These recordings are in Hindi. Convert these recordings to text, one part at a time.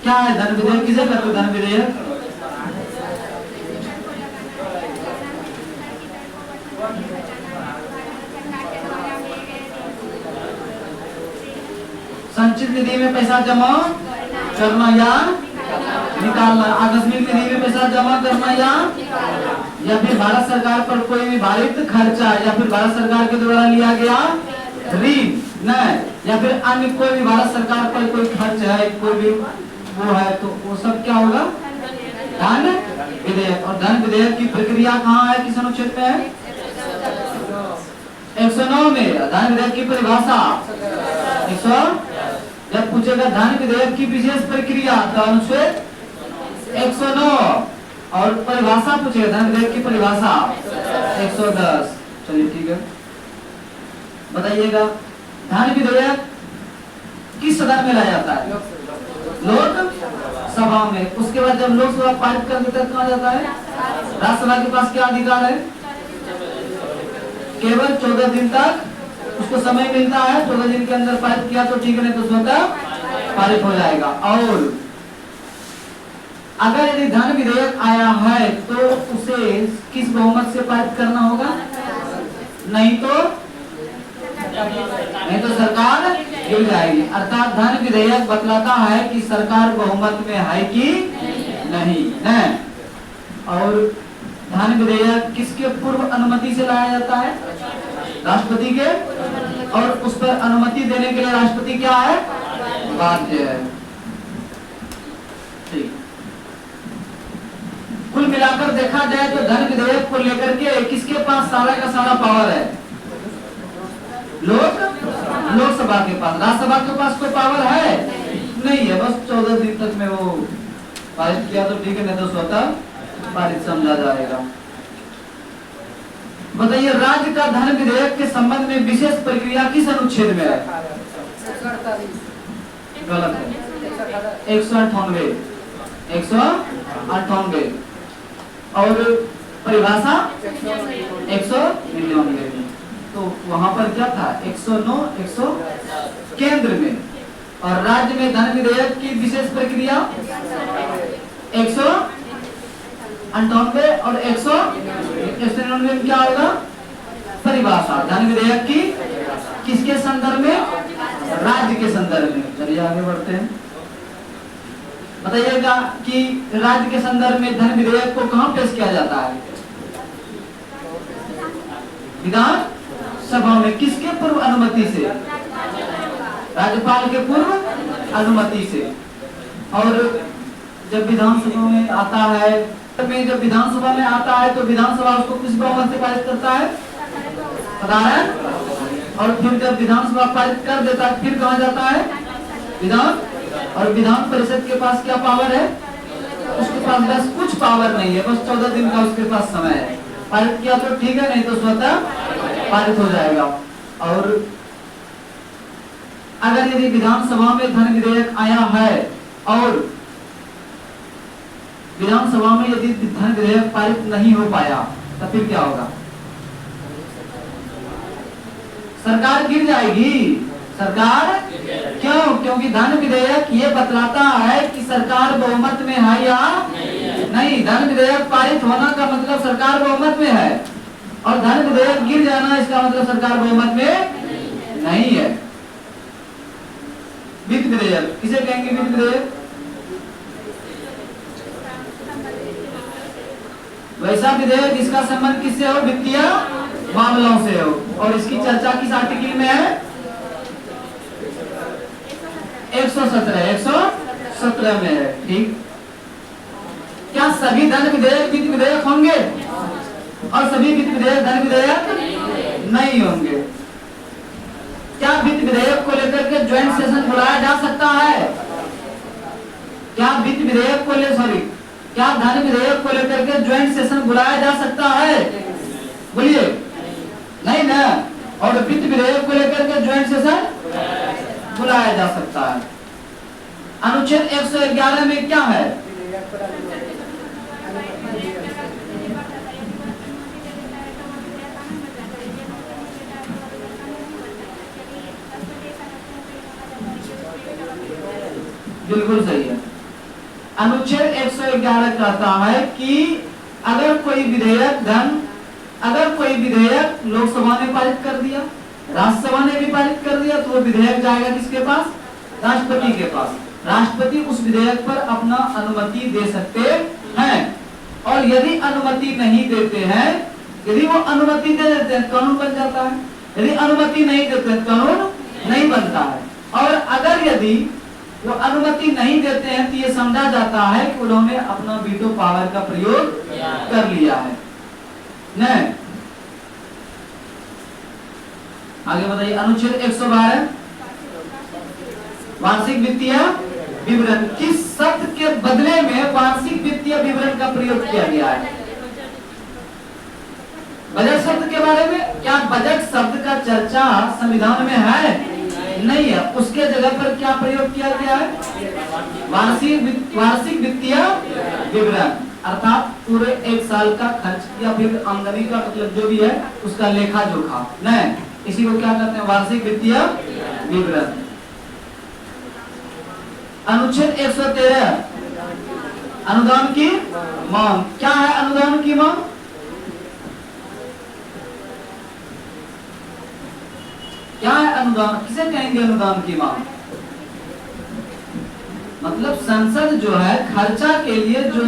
क्या है धन विधेयक? किसे कहते हैं धन विधेयक? संचित निधि में पैसा जमा करना या निकालना, आकस्मिक निधि में पैसा जमा करना या फिर भारत सरकार पर कोई भी भारित खर्चा या फिर भारत सरकार के द्वारा लिया गया ऋण न, या फिर अन्य कोई भी भारत सरकार पर कोई खर्च है, कोई भी वो है, तो वो सब क्या होगा? धन विधेयक। और धन विधेयक की प्रक्रिया कहाँ है, किस अनुच्छेद में है? 109 में। धन विधेयक की परिभाषा 100, जब पूछेगा धन विधेयक की विशेष प्रक्रिया तो अनुच्छेद 109, और परिभाषा पूछेगा धन विधेयक की परिभाषा 110। चलिए ठीक है, बताइएगा धन विधेयक किस सदन में लाया जाता है? लोकसभा में। उसके बाद जब लोकसभा पारित कर देता है कहाँ जाता है? राज्यसभा के पास क्या अधिकार है? केवल 14 दिन तक उसको समय मिलता है, 14 दिन के अंदर पारित किया तो ठीक है, नहीं तो स्वतः पारित हो जाएगा। और अगर यदि धन विधेयक आया है तो उसे किस बहुमत से पारित करना होगा? नहीं तो सरकार गिर जाएगी। अर्थात धन विधेयक बतलाता है कि सरकार बहुमत में है कि नहीं है। और धन विधेयक किसके पूर्व अनुमति से लाया जाता है? राष्ट्रपति के, और उस पर अनुमति देने के लिए राष्ट्रपति क्या है? बाध्य है। ठीक, कुल मिलाकर देखा जाए तो धन विधेयक को लेकर के किसके पास सारा का सारा पावर है? लोकसभा के पास। राज्यसभा के पास कोई पावर है? नहीं है, बस 14 दिन तक में वो पारित किया तो ठीक है, नहीं तो स्वतः पारित समझा जाएगा। बताइए राज्य का धन विधेयक के संबंध में विशेष प्रक्रिया किस अनुच्छेद में है? गलत है, 198। और परिभाषा 199। तो वहां पर क्या था? 109, 100 केंद्र में। और राज्य में धन विधेयक की विशेष प्रक्रिया 198 और 199 में क्या होगा? परिभाषा धन विधेयक की किसके संदर्भ में? राज्य के संदर्भ में। चलिए आगे बढ़ते हैं। बताइएगा कि राज्य के संदर्भ में धन विधेयक को कहां पेश किया जाता है? विधान सभा में। किसके पूर्व अनुमति से? राज्यपाल के पूर्व अनुमति से। और जब विधानसभा में आता है, जब विधानसभा में आता है तो विधानसभा उसको किस बहुमत से पारित करता है? साधारण। और फिर जब विधानसभा पारित कर देता है फिर कहाँ जाता है? विधान। और विधान परिषद के पास क्या पावर है? उसके पास बस कुछ पावर नहीं है, बस 14 दिन का उसके पास समय है। पारित किया तो ठीक है, नहीं तो स्वतः पारित हो जाएगा। और अगर यदि विधानसभा में धन विधेयक आया है और विधानसभा में यदि धन विधेयक पारित नहीं हो पाया तो फिर क्या होगा? सरकार गिर जाएगी। सरकार क्यों? क्योंकि धन विधेयक ये बतलाता है कि सरकार बहुमत में है या नहीं। धन विधेयक पारित होना का मतलब सरकार बहुमत में है, और धन विधेयक गिर जाना इसका मतलब सरकार बहुमत में नहीं है। वित्त विधेयक किसे कहेंगे? वित्त विधेयक वैसा विधेयक जिसका संबंध किससे हो? वित्तीय मामलों से हो। और इसकी चर्चा किस आर्टिकल में है? 117 में है। ठीक, क्या सभी धन विधेयक वित्त विधेयक होंगे? और सभी वित्त विधेयक धन विधेयक नहीं होंगे। क्या वित्त विधेयक को लेकर के ज्वाइंट सेशन बुलाया जा सकता है? क्या वित्त विधेयक को क्या धन विधेयक को लेकर के ज्वाइंट सेशन बुलाया जा सकता है? बोलिए, नहीं ना। और वित्त विधेयक को लेकर के ज्वाइंट सेशन बुलाया जा सकता है। अनुच्छेद 111 में क्या है? बिल्कुल सही है। अनुच्छेद 111 कहता है कि अगर कोई विधेयक लोकसभा ने पारित कर दिया, राज्यसभा ने भी पारित कर दिया, तो वो विधेयक जाएगा किसके पास? राष्ट्रपति के पास। राष्ट्रपति उस विधेयक पर अपना अनुमति दे सकते हैं, और यदि अनुमति नहीं देते हैं, यदि वो अनुमति दे देते हैं कानून बन जाता है, यदि अनुमति नहीं देते हैं कानून नहीं बनता है। और अगर यदि वो अनुमति नहीं देते हैं तो ये समझा जाता है कि उन्होंने अपना वीटो पावर का प्रयोग कर लिया है। नहीं, आगे बताइए। अनुच्छेद 112 वार्षिक वित्तीय विवरण, किस शब्द के बदले में वार्षिक वित्तीय विवरण का प्रयोग किया गया है? बजट शब्द के बारे में। क्या बजट शब्द का चर्चा संविधान में है? नहीं है। उसके जगह पर क्या प्रयोग किया गया है? वार्षिक वित्तीय विवरण, अर्थात पूरे एक साल का खर्च या फिर आमदनी का मतलब जो भी है उसका लेखा जोखा, नहीं, इसी को क्या कहते हैं? वार्षिक वित्तीय विवरण। अनुच्छेद 113 अनुदान की मांग। क्या है अनुदान की मांग? क्या है अनुदान? किसे कहेंगे अनुदान की मांग? मतलब संसद जो है खर्चा के लिए जो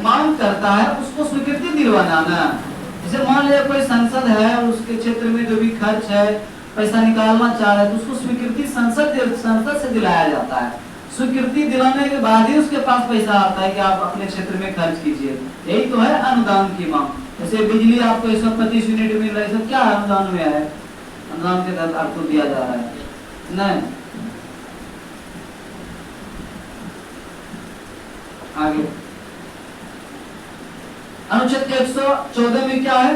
मांग करता है उसको स्वीकृति दिलवाना ना। जैसे मान लिया कोई संसद है और उसके क्षेत्र में जो भी खर्च है पैसा निकालना चाह रहा है तो उसको स्वीकृति संसद से दिलाया जाता है। स्वीकृति दिलाने के बाद ही उसके पास पैसा आता है कि आप अपने क्षेत्र में खर्च कीजिए। यही तो है अनुदान की मांग। जैसे बिजली आपको 125 यूनिट मिल रहा है, सब क्या अनुदान में है? अनुदान के तहत आपको दिया जा रहा है। नहीं, आगे अनुच्छेद 114 में क्या है?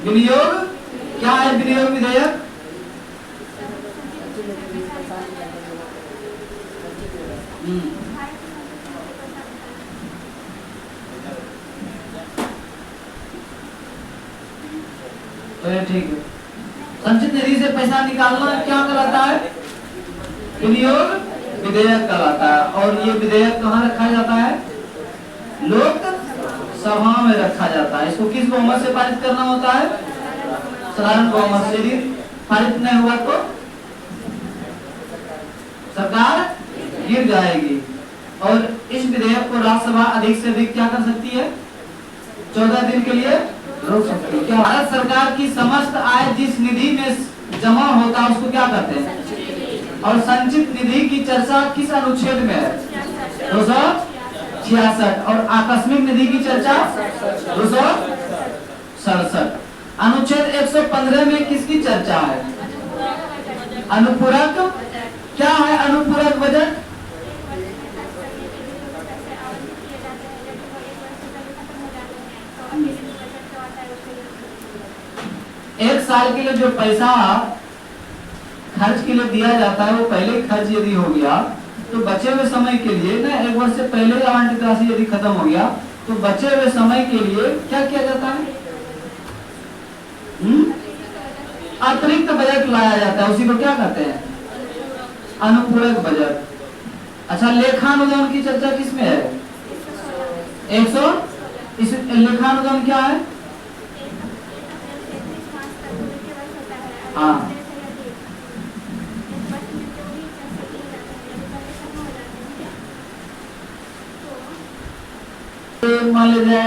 विनियोग। क्या है विनियोग विधेयक? ठीक है। संचित निधि से पैसा निकालना क्या कहलाता है? विनियोग विधेयक कहलाता है। और ये विधेयक कहाँ रखा जाता है? लोकसभा में रखा जाता है। इसको किस बहुमत से पारित करना होता है? साधारण बहुमत से। यदि पारित नहीं हुआ तो सरकार गिर जाएगी। और इस विधेयक को राज्यसभा अधिक से अधिक क्या कर सकती है? 14 दिन के लिए रोक सकती है। क्या भारत सरकार की समस्त आय जिस निधि में जमा होता है उसको क्या कहते हैं? और संचित निधि की चर्चा किस अनुच्छेद में है? 266। और आकस्मिक निधि की चर्चा 267। अनुच्छेद 115 में किसकी चर्चा है? अनुपूरक। क्या है अनुपूरक बजट? एक साल के लिए जो पैसा खर्च के लिए दिया जाता है वो पहले खर्च यदि हो गया तो बचे हुए समय के लिए ना, एक वर्ष से पहले आवंटित राशि यदि खत्म हो गया तो बचे हुए समय के लिए क्या किया जाता है? अतिरिक्त बजट लाया जाता है। उसी को क्या कहते हैं? अनुपूरक बजट। अच्छा, लेखानुदान की चर्चा किसमें है? 100। इस लेखानुदान क्या है? हाँ, मान लीजिए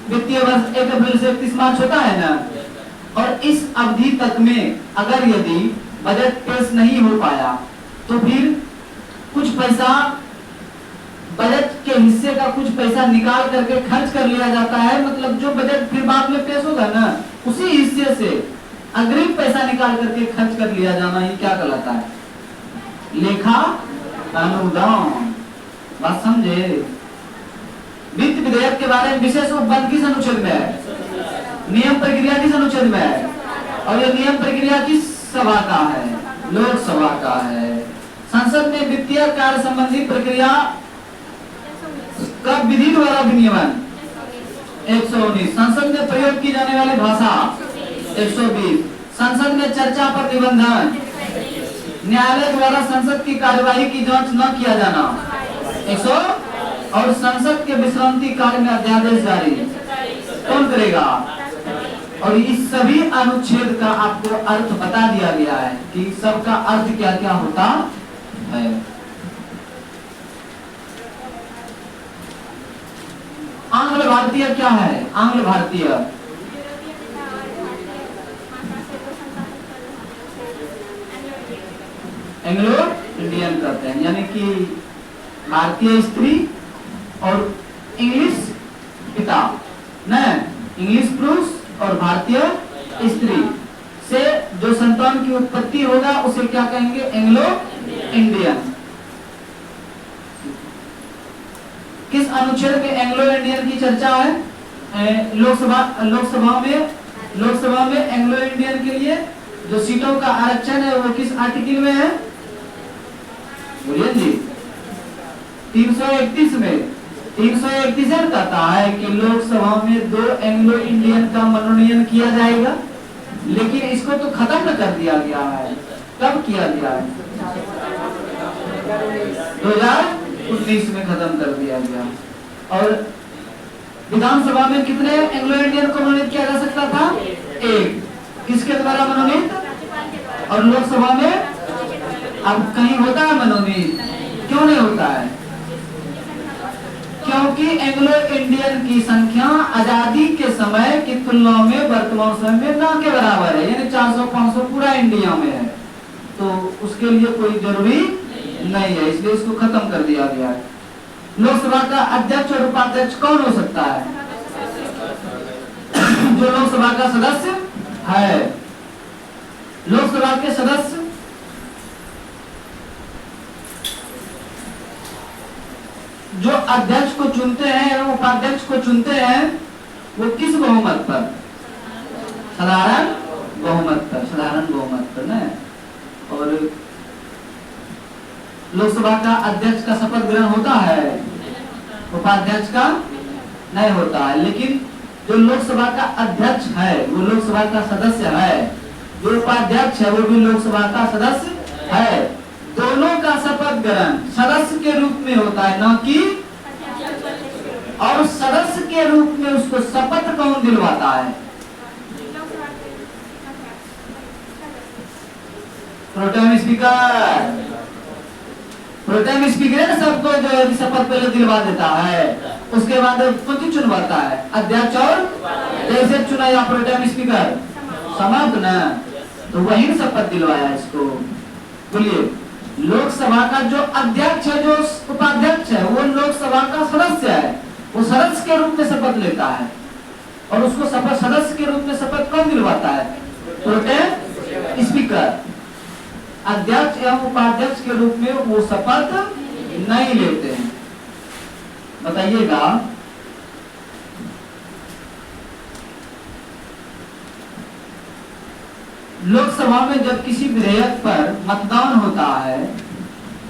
वित्तीय वर्ष 1 अप्रैल से 31 मार्च होता है ना, और इस अवधि तक में अगर यदि बजट पेश नहीं हो पाया तो फिर कुछ पैसा बजट के हिस्से का कुछ पैसा निकाल करके खर्च कर लिया जाता है। मतलब जो बजट फिर बाद में पेश होगा ना उसी हिस्से से अग्रिम पैसा निकाल करके खर्च कर लिया जाना, ये क्या कहलाता है? लेखा अनुदान। बात समझे? वित्त विधेयक के बारे में विशेष उपबंध किस अनुच्छेद में है? नियम प्रक्रिया किस अनुच्छेद में है? और ये नियम प्रक्रिया किस सभा का है? लोकसभा का है। संसद में वित्तीय कार्य संबंधी प्रक्रिया का विधि द्वारा विनियमन 119। संसद में प्रयोग की जाने वाली भाषा 120। संसद में चर्चा पर निबंधन न्यायालय द्वारा संसद की कार्यवाही की जांच न किया जाना। 100 और संसद के विश्रांति काल में अध्यादेश जारी कौन करेगा? और इस सभी अनुच्छेद का आपको अर्थ बता दिया गया है कि सबका अर्थ क्या क्या होता है। आंग्ल भारतीय क्या है? आंग्ल भारतीय एंग्लो इंडियन कहते हैं, यानी कि भारतीय स्त्री और इंग्लिश पिता न, इंग्लिश पुरुष और भारतीय स्त्री से जो संतान की उत्पत्ति होगा उसे क्या कहेंगे? Anglo Indian. किस अनुच्छेद में एंग्लो इंडियन की चर्चा है? लोकसभा में एंग्लो इंडियन के लिए जो सीटों का आरक्षण है वो किस आर्टिकल में है? बोलिए जी। 331 में 331 कहता है कि लोकसभा में 2 एंग्लो इंडियन का मनोनयन किया जाएगा, लेकिन इसको तो खत्म न कर दिया गया है। कब किया गया है? 2019 में खत्म कर दिया गया। और विधानसभा में कितने एंग्लो इंडियन को मनोनीत किया जा सकता था? 1। किसके द्वारा मनोनीत? और लोकसभा में अब कहीं होता है मनोनीत? क्यों नहीं होता है? क्योंकि एंग्लो इंडियन की संख्या आजादी के समय की तुलना में वर्तमान समय में ना के बराबर है, यानी 400-500 पूरा इंडिया में है, तो उसके लिए कोई जरूरी नहीं है, इसलिए इसको खत्म कर दिया गया है। लोकसभा का अध्यक्ष और उपाध्यक्ष कौन हो सकता है? जो लोकसभा का सदस्य है। लोकसभा के सदस्य जो अध्यक्ष को चुनते हैं एवं उपाध्यक्ष को चुनते हैं वो किस बहुमत पर? साधारण बहुमत पर न। और लोकसभा का अध्यक्ष का शपथ ग्रहण होता है, उपाध्यक्ष का नहीं होता है। लेकिन जो लोकसभा का अध्यक्ष है वो लोकसभा का सदस्य है, जो उपाध्यक्ष है वो भी लोकसभा का सदस्य है। दोनों का शपथ ग्रहण सदस्य के रूप में होता है, ना कि, और सदस्य के रूप में उसको शपथ कौन दिलवाता है? Pro tem speaker. प्रोटेम स्पीकर सबको जो है शपथ पहले दिलवा देता है, उसके बाद कौन चुनवाता है? अध्यक्ष और जैसे चुना या प्रोटेम स्पीकर समाप्त न, तो वही शपथ दिलवाया इसको। बोलिए, लोकसभा का जो अध्यक्ष है, जो उपाध्यक्ष है, वो लोकसभा का सदस्य है, वो सदस्य के रूप में शपथ लेता है, और उसको शपथ सदस्य के रूप में शपथ कौन दिलवाता है? Pro tem speaker. अध्यक्ष एवं उपाध्यक्ष के रूप में वो शपथ नहीं लेते हैं। बताइएगा, लोकसभा में जब किसी विधेयक पर मतदान होता है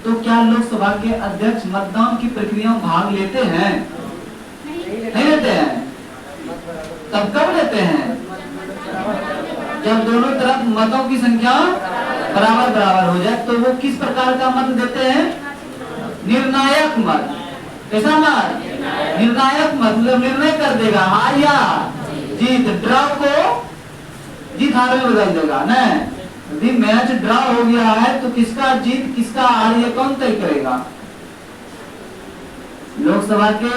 तो क्या लोकसभा के अध्यक्ष मतदान की प्रक्रिया में भाग लेते हैं? नहीं लेते हैं। तब कब लेते हैं? जब दोनों तरफ मतों की संख्या बराबर हो जाए, तो वो किस प्रकार का मत देते हैं? निर्णायक मत। कैसा मत? निर्णायक मत, मतलब निर्णय कर देगा हार या जीत, ड्रॉ को जीत हार में बदल देगा न। यदि मैच ड्रॉ हो गया है तो किसका जीत किसका हार ये कौन तय करेगा? लोकसभा के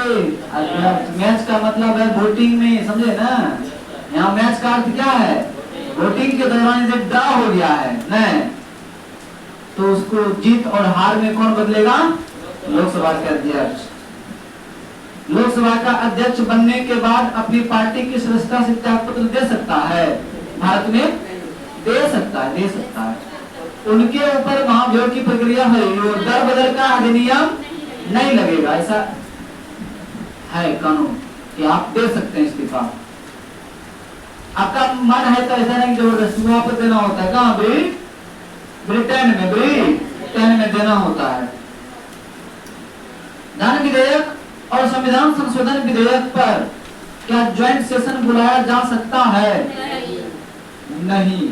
मैच का मतलब है वोटिंग में, समझे ना? यहाँ मैच का अर्थ क्या है? वोटिंग के दौरान जब ड्रॉ हो गया है न, तो उसको जीत और हार में कौन बदलेगा? लोकसभा के अध्यक्ष। लोकसभा का अध्यक्ष बनने के बाद अपनी पार्टी की सदस्यता से त्यागपत्र दे सकता है। भारत में दे सकता है। उनके ऊपर महाभियोग की प्रक्रिया है, दर बदल का अधिनियम नहीं लगेगा। ऐसा है कानून कि आप दे सकते हैं इस्तीफा। आपका मन है तो ऐसा नहीं जबरदस्ती वहां पर देना होता है। कहाँ? ब्रिटेन में देना होता है। धन विधेयक और संविधान संशोधन विधेयक पर क्या ज्वाइंट सेशन बुलाया जा सकता है? नहीं।